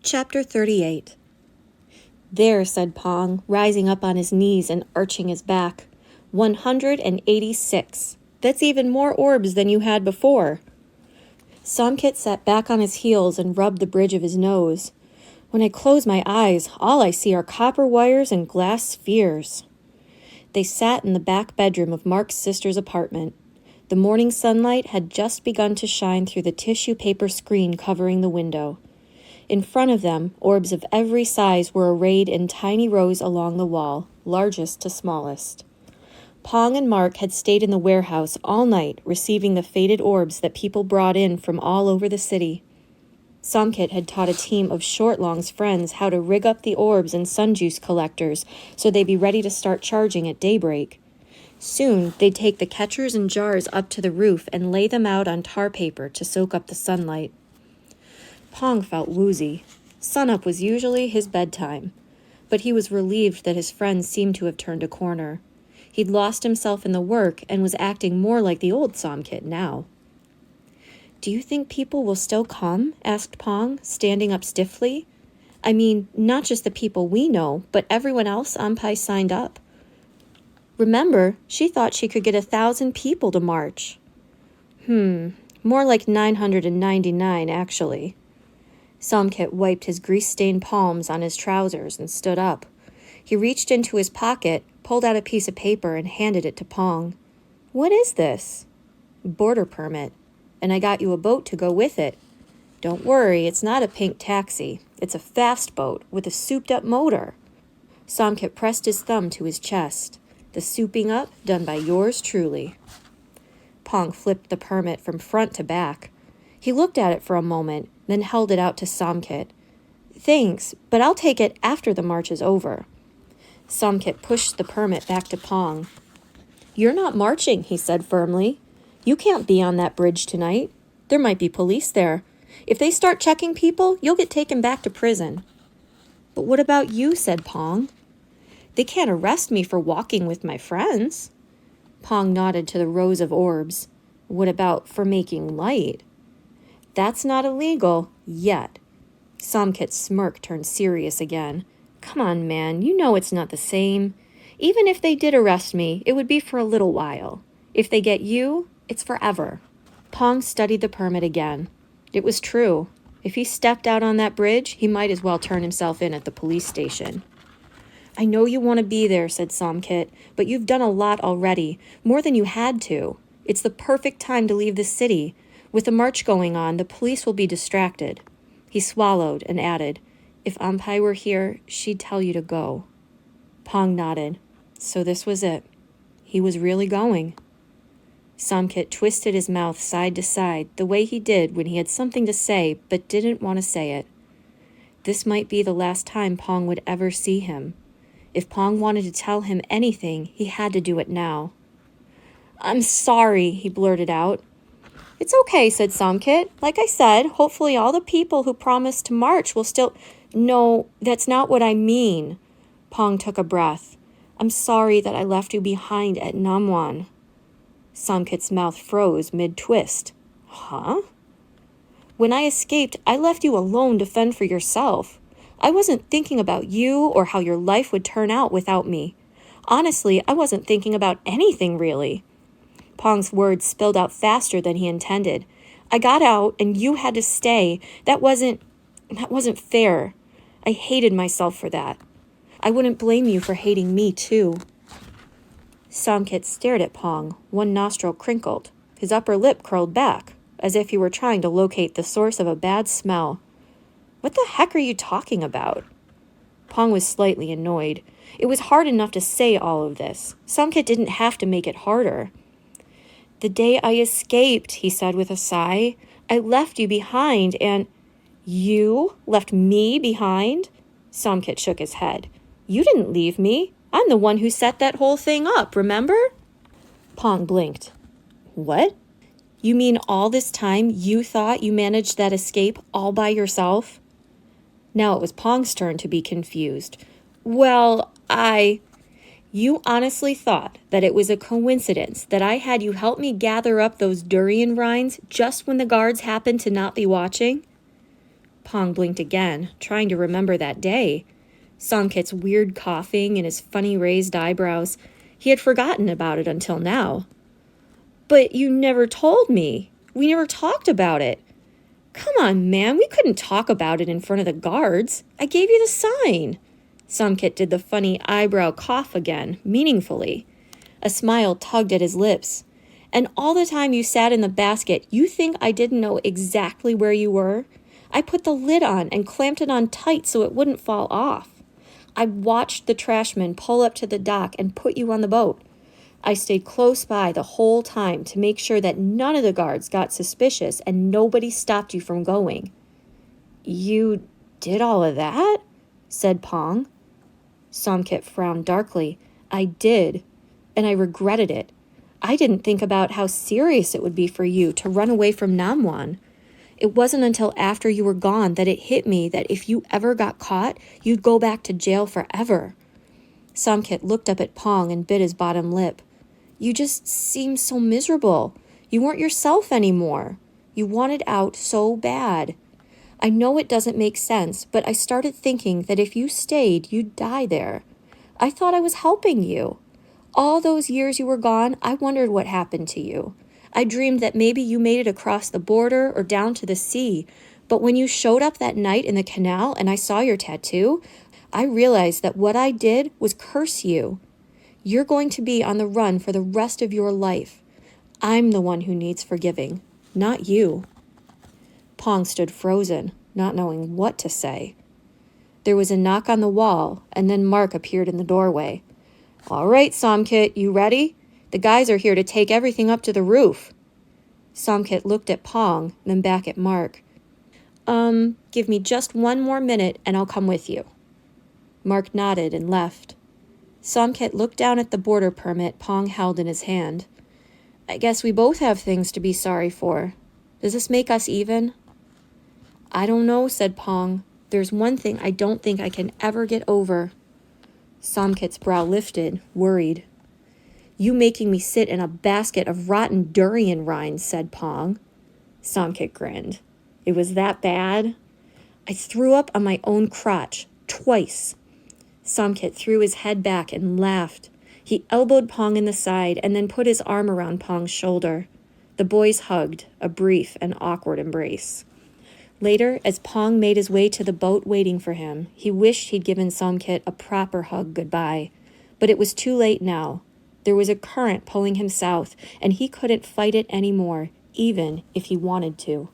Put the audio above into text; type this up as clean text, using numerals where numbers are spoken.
Chapter 38. There, said Pong, rising up on his knees and arching his back. 186. That's even more orbs than you had before. Somkit sat back on his heels and rubbed the bridge of his nose. When I close my eyes, all I see are copper wires and glass spheres. They sat in the back bedroom of Mark's sister's apartment. The morning sunlight had just begun to shine through the tissue paper screen covering the window. In front of them, orbs of every size were arrayed in tiny rows along the wall, largest to smallest. Pong and Mark had stayed in the warehouse all night, receiving the faded orbs that people brought in from all over the city. Somkit had taught a team of Shortlong's friends how to rig up the orbs and sun juice collectors so they'd be ready to start charging at daybreak. Soon, they'd take the catchers and jars up to the roof and lay them out on tar paper to soak up the sunlight. Pong felt woozy. Sunup was usually his bedtime, but he was relieved that his friends seemed to have turned a corner. He'd lost himself in the work and was acting more like the old Somkit now. "Do you think people will still come?" asked Pong, standing up stiffly. "I mean, not just the people we know, but everyone else Ampai signed up. Remember, she thought she could get 1,000 people to march." More like 999, actually." Somkit wiped his grease-stained palms on his trousers and stood up. He reached into his pocket, pulled out a piece of paper, and handed it to Pong. "What is this?" "Border permit. And I got you a boat to go with it. Don't worry, it's not a pink taxi. It's a fast boat with a souped-up motor." Somkit pressed his thumb to his chest. "The souping up done by yours truly." Pong flipped the permit from front to back. He looked at it for a moment, then held it out to Somkit. "Thanks, but I'll take it after the march is over." Somkit pushed the permit back to Pong. "You're not marching," he said firmly. "You can't be on that bridge tonight. There might be police there. If they start checking people, you'll get taken back to prison." "But what about you?" said Pong. "They can't arrest me for walking with my friends." Pong nodded to the rows of orbs. "What about for making light?" "That's not illegal, yet." Somkit's smirk turned serious again. "Come on, man, you know it's not the same. Even if they did arrest me, it would be for a little while. If they get you, it's forever." Pong studied the permit again. It was true. If he stepped out on that bridge, he might as well turn himself in at the police station. "I know you want to be there," said Somkit, "but you've done a lot already, more than you had to. It's the perfect time to leave the city. With the march going on, the police will be distracted." He swallowed and added, "If Ampai were here, she'd tell you to go." Pong nodded. So this was it. He was really going. Somkit twisted his mouth side to side, the way he did when he had something to say but didn't want to say it. This might be the last time Pong would ever see him. If Pong wanted to tell him anything, he had to do it now. "I'm sorry," he blurted out. "It's okay," said Somkit. "Like I said, hopefully all the people who promised to march will still—" "No, that's not what I mean." Pong took a breath. "I'm sorry that I left you behind at Namwan." Somkit's mouth froze mid-twist. "Huh?" "When I escaped, I left you alone to fend for yourself. I wasn't thinking about you or how your life would turn out without me. Honestly, I wasn't thinking about anything, really." Pong's words spilled out faster than he intended. "I got out, and you had to stay. That wasn't fair. I hated myself for that. I wouldn't blame you for hating me, too." Somkit stared at Pong, one nostril crinkled. His upper lip curled back, as if he were trying to locate the source of a bad smell. "What the heck are you talking about?" Pong was slightly annoyed. It was hard enough to say all of this. Somkit didn't have to make it harder. "The day I escaped," he said with a sigh, "I left you behind and—" "You left me behind?" Somkit shook his head. "You didn't leave me. I'm the one who set that whole thing up, remember?" Pong blinked. "What? You mean all this time you thought you managed that escape all by yourself?" Now it was Pong's turn to be confused. "Well, You honestly thought that it was a coincidence that I had you help me gather up those durian rinds just when the guards happened to not be watching?" Pong blinked again, trying to remember that day. Somkit's weird coughing and his funny raised eyebrows. He had forgotten about it until now. But you never told me. We never talked about it. Come on, man, we couldn't talk about it in front of the guards. I gave you the sign. Somkit did the funny eyebrow cough again, meaningfully. A smile tugged at his lips. And all the time you sat in the basket, you think I didn't know exactly where you were? I put the lid on and clamped it on tight so it wouldn't fall off. I watched the trashman pull up to the dock and put you on the boat. I stayed close by the whole time to make sure that none of the guards got suspicious and nobody stopped you from going. You did all of that? Said Pong. Somkit frowned darkly. I did, and I regretted it. I didn't think about how serious it would be for you to run away from Namwan. It wasn't until after you were gone that it hit me that if you ever got caught, you'd go back to jail forever. Somkit looked up at Pong and bit his bottom lip. You just seemed so miserable. You weren't yourself anymore. You wanted out so bad. I know it doesn't make sense, but I started thinking that if you stayed, you'd die there. I thought I was helping you. All those years you were gone, I wondered what happened to you. I dreamed that maybe you made it across the border or down to the sea, but when you showed up that night in the canal and I saw your tattoo, I realized that what I did was curse you. You're going to be on the run for the rest of your life. I'm the one who needs forgiving, not you. Pong stood frozen, not knowing what to say. There was a knock on the wall, and then Mark appeared in the doorway. All right, Somkit, you ready? The guys are here to take everything up to the roof. Somkit looked at Pong, then back at Mark. Give me just one more minute and I'll come with you. Mark nodded and left. Somkit looked down at the border permit Pong held in his hand. I guess we both have things to be sorry for. Does this make us even? I don't know, said Pong. There's one thing I don't think I can ever get over. Somkit's brow lifted, worried. You making me sit in a basket of rotten durian rinds, said Pong. Somkit grinned. It was that bad? I threw up on my own crotch, twice. Somkit threw his head back and laughed. He elbowed Pong in the side and then put his arm around Pong's shoulder. The boys hugged, a brief and awkward embrace. Later, as Pong made his way to the boat waiting for him, he wished he'd given Somkit a proper hug goodbye. But it was too late now. There was a current pulling him south, and he couldn't fight it anymore, even if he wanted to.